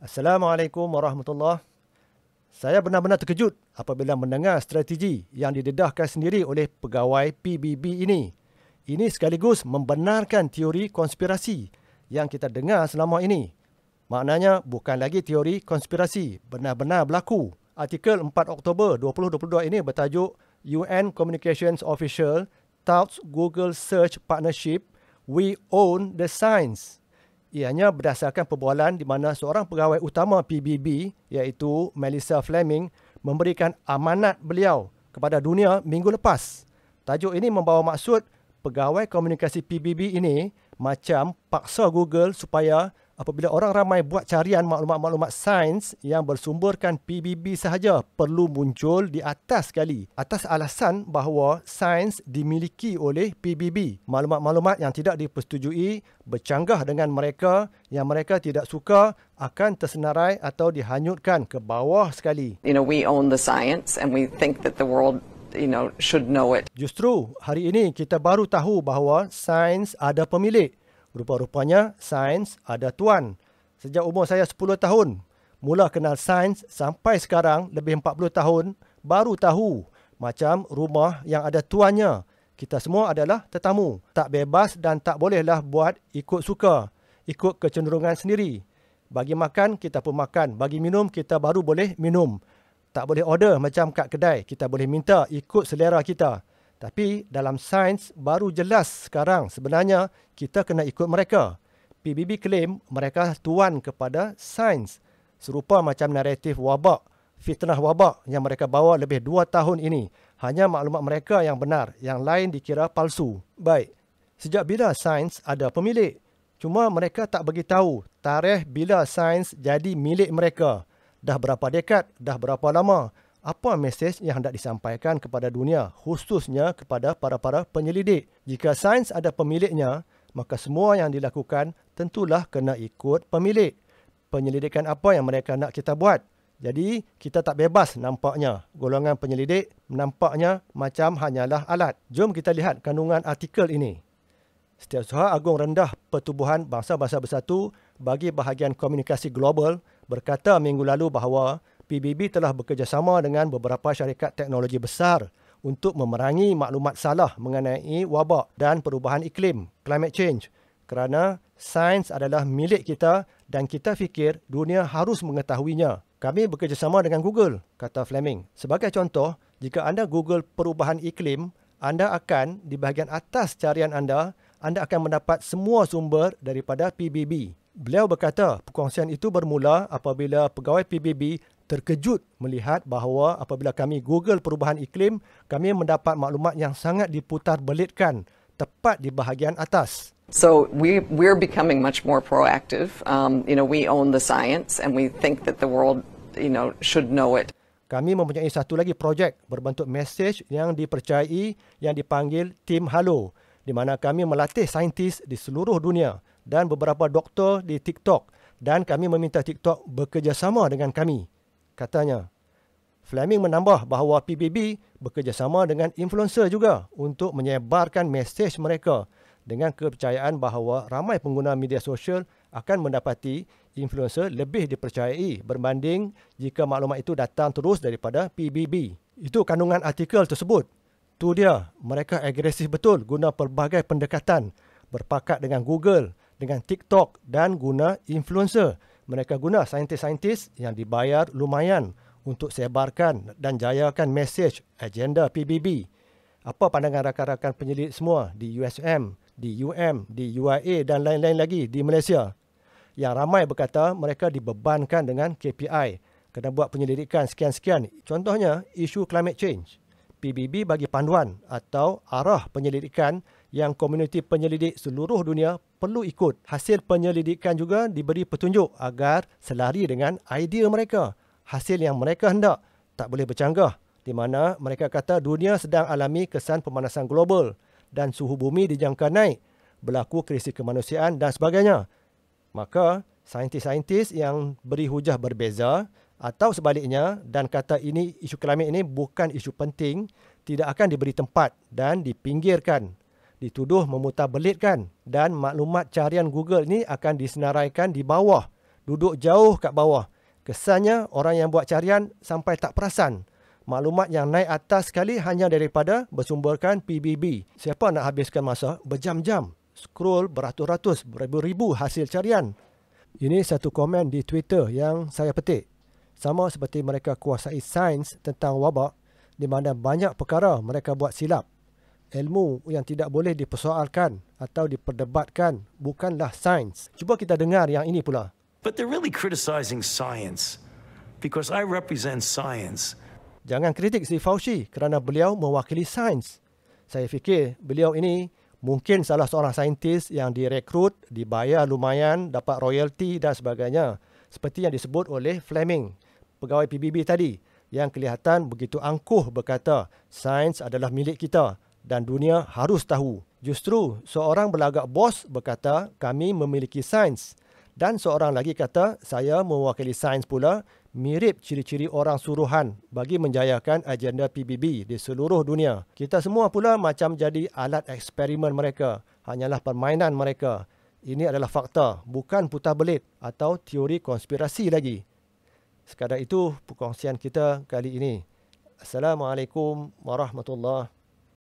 Assalamualaikum warahmatullahi. Saya benar-benar terkejut apabila mendengar strategi yang didedahkan sendiri oleh pegawai PBB ini. Ini sekaligus membenarkan teori konspirasi yang kita dengar selama ini. Maknanya bukan lagi teori konspirasi, benar-benar berlaku. Artikel 4 Oktober 2022 ini bertajuk UN Communications Official touts Google Search Partnership, We Own the Science. Ianya berdasarkan perbualan di mana seorang pegawai utama PBB iaitu Melissa Fleming memberikan amanat beliau kepada dunia minggu lepas. Tajuk ini membawa maksud pegawai komunikasi PBB ini macam paksa Google supaya apabila orang ramai buat carian maklumat-maklumat sains yang bersumberkan PBB sahaja perlu muncul di atas sekali atas alasan bahawa sains dimiliki oleh PBB. Maklumat-maklumat yang tidak dipersetujui bercanggah dengan mereka yang mereka tidak suka akan tersenarai atau dihanyutkan ke bawah sekali. We own the science and we think that the world should know it. Justru hari ini kita baru tahu bahawa sains ada pemilik. Rupa-rupanya sains ada tuan. Sejak umur saya 10 tahun, mula kenal sains sampai sekarang lebih 40 tahun, baru tahu macam rumah yang ada tuannya. Kita semua adalah tetamu. Tak bebas dan tak bolehlah buat ikut suka, ikut kecenderungan sendiri. Bagi makan, kita pun makan. Bagi minum, kita baru boleh minum. Tak boleh order macam kat kedai. Kita boleh minta ikut selera kita. Tapi dalam sains baru jelas sekarang sebenarnya kita kena ikut mereka. PBB claim mereka tuan kepada sains. Serupa macam naratif wabak, fitnah wabak yang mereka bawa lebih 2 tahun ini. Hanya maklumat mereka yang benar, yang lain dikira palsu. Baik, sejak bila sains ada pemilik? Cuma mereka tak beritahu tarikh bila sains jadi milik mereka. Dah berapa dekad, dah berapa lama. Apa mesej yang hendak disampaikan kepada dunia, khususnya kepada para penyelidik? Jika sains ada pemiliknya, maka semua yang dilakukan tentulah kena ikut pemilik. Penyelidikan apa yang mereka nak kita buat? Jadi, kita tak bebas nampaknya. Golongan penyelidik nampaknya macam hanyalah alat. Jom kita lihat kandungan artikel ini. Setiausaha Agung Rendah Pertubuhan Bangsa-Bangsa Bersatu bagi Bahagian Komunikasi Global berkata minggu lalu bahawa PBB telah bekerjasama dengan beberapa syarikat teknologi besar untuk memerangi maklumat salah mengenai wabak dan perubahan iklim, climate change. Kerana sains adalah milik kita dan kita fikir dunia harus mengetahuinya. Kami bekerjasama dengan Google, kata Fleming. Sebagai contoh, jika anda Google perubahan iklim, anda akan di bahagian atas carian anda akan mendapat semua sumber daripada PBB. Beliau berkata perkongsian itu bermula apabila pegawai PBB terkejut melihat bahawa apabila kami Google perubahan iklim, kami mendapat maklumat yang sangat diputar belitkan tepat di bahagian atas. So we're becoming much more proactive. We own the science and we think that the world, should know it. Kami mempunyai satu lagi projek berbentuk mesej yang dipercayai yang dipanggil Tim Halo, di mana kami melatih saintis di seluruh dunia dan beberapa doktor di TikTok dan kami meminta TikTok bekerjasama dengan kami, katanya. Fleming menambah bahawa PBB bekerjasama dengan influencer juga untuk menyebarkan mesej mereka dengan kepercayaan bahawa ramai pengguna media sosial akan mendapati influencer lebih dipercayai berbanding jika maklumat itu datang terus daripada PBB. Itu kandungan artikel tersebut. Tu dia, mereka agresif betul guna pelbagai pendekatan, berpakat dengan Google, dengan TikTok dan guna influencer. Mereka guna saintis-saintis yang dibayar lumayan untuk sebarkan dan jayakan mesej agenda PBB. Apa pandangan rakan-rakan penyelidik semua di USM, di UM, di UIA dan lain-lain lagi di Malaysia? Yang ramai berkata mereka dibebankan dengan KPI, kena buat penyelidikan sekian-sekian. Contohnya, isu climate change. PBB bagi panduan atau arah penyelidikan yang komuniti penyelidik seluruh dunia perlu ikut. Hasil penyelidikan juga diberi petunjuk agar selari dengan idea mereka. Hasil yang mereka hendak tak boleh bercanggah, di mana mereka kata dunia sedang alami kesan pemanasan global dan suhu bumi dijangka naik, berlaku krisis kemanusiaan dan sebagainya. Maka saintis-saintis yang beri hujah berbeza atau sebaliknya dan kata ini isu climate ini bukan isu penting, tidak akan diberi tempat dan dipinggirkan, dituduh memutar belitkan dan maklumat carian Google ini akan disenaraikan di bawah duduk jauh kat bawah. Kesannya orang yang buat carian sampai tak perasan. Maklumat yang naik atas sekali hanya daripada bersumberkan PBB. Siapa nak habiskan masa berjam-jam scroll beratus-ratus, beribu-ribu hasil carian? Ini satu komen di Twitter yang saya petik. Sama seperti mereka kuasai sains tentang wabak, di mana banyak perkara mereka buat silap. Ilmu yang tidak boleh dipersoalkan atau diperdebatkan bukanlah sains. Cuba kita dengar yang ini pula. But they're really criticizing science because I represent science. Jangan kritik si Fauci kerana beliau mewakili sains. Saya fikir beliau ini mungkin salah seorang saintis yang direkrut, dibayar lumayan, dapat royalty dan sebagainya. Seperti yang disebut oleh Fleming, pegawai PBB tadi, yang kelihatan begitu angkuh berkata, sains adalah milik kita dan dunia harus tahu. Justru seorang belagak bos berkata, kami memiliki sains. Dan seorang lagi kata, saya mewakili sains pula, mirip ciri-ciri orang suruhan bagi menjayakan agenda PBB di seluruh dunia. Kita semua pula macam jadi alat eksperimen mereka, hanyalah permainan mereka. Ini adalah fakta, bukan putar belit atau teori konspirasi lagi. Sekadar itu perkongsian kita kali ini. Assalamualaikum warahmatullahi